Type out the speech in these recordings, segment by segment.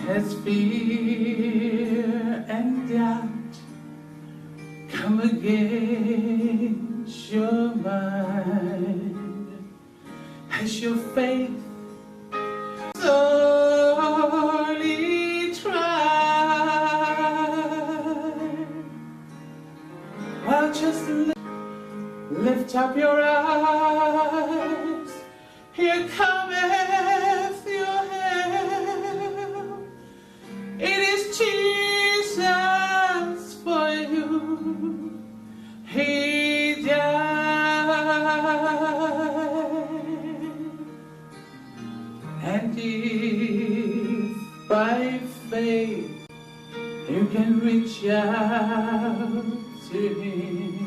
Has fear and doubt come against your mind? Has your faith sorely tried? Well, just lift up your eyes. Here cometh your help. It is Jesus for you. He died. And if by faith you can reach out to Him,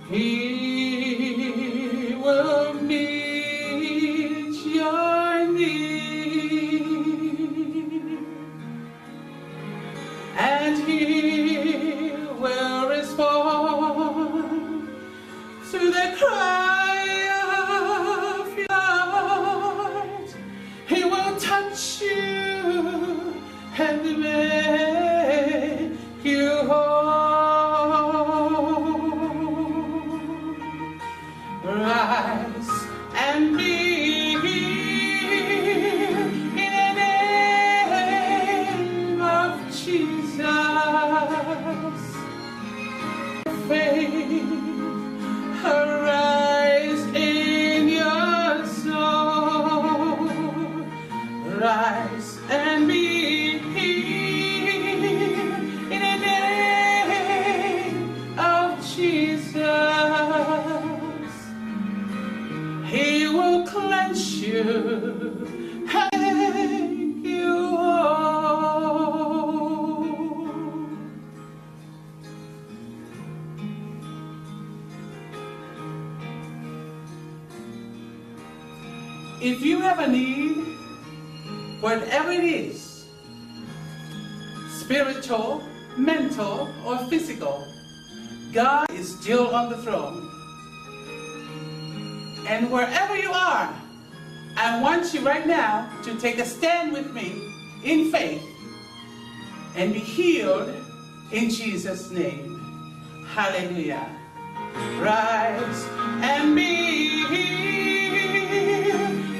He will meet your need, and He will respond to the cry of your heart. He will touch you and make you whole. Rise and be healed in the name of Jesus. Faith arise in your soul. Rise and be healed in the name of Jesus. He will cleanse you and make you whole. If you have a need, whatever it is, spiritual, mental, or physical, God is still on the throne. And wherever you are, I want you right now to take a stand with me in faith and be healed in Jesus' name. Hallelujah. Rise and be healed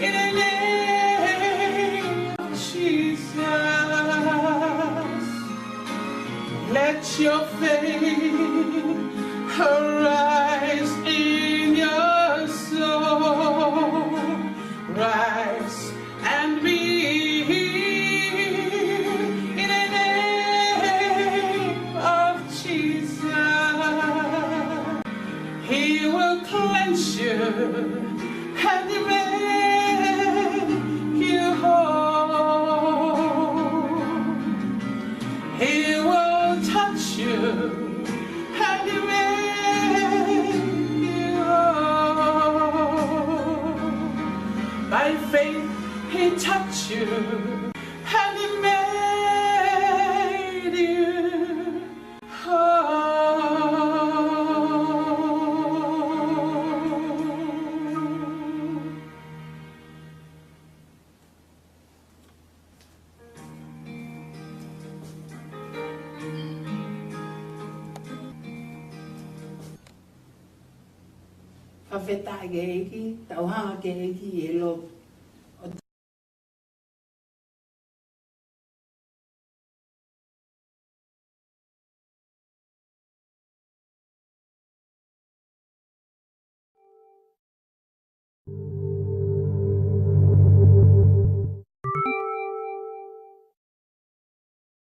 in the name of Jesus. Let your faith arise in your soul. Rise and be healed in the name of Jesus. He will cleanse you and make you whole. He will touch you and make you whole. By faith, He touched you and He made you whole. Whawhetā ke eki, tauhanga ke eki e lo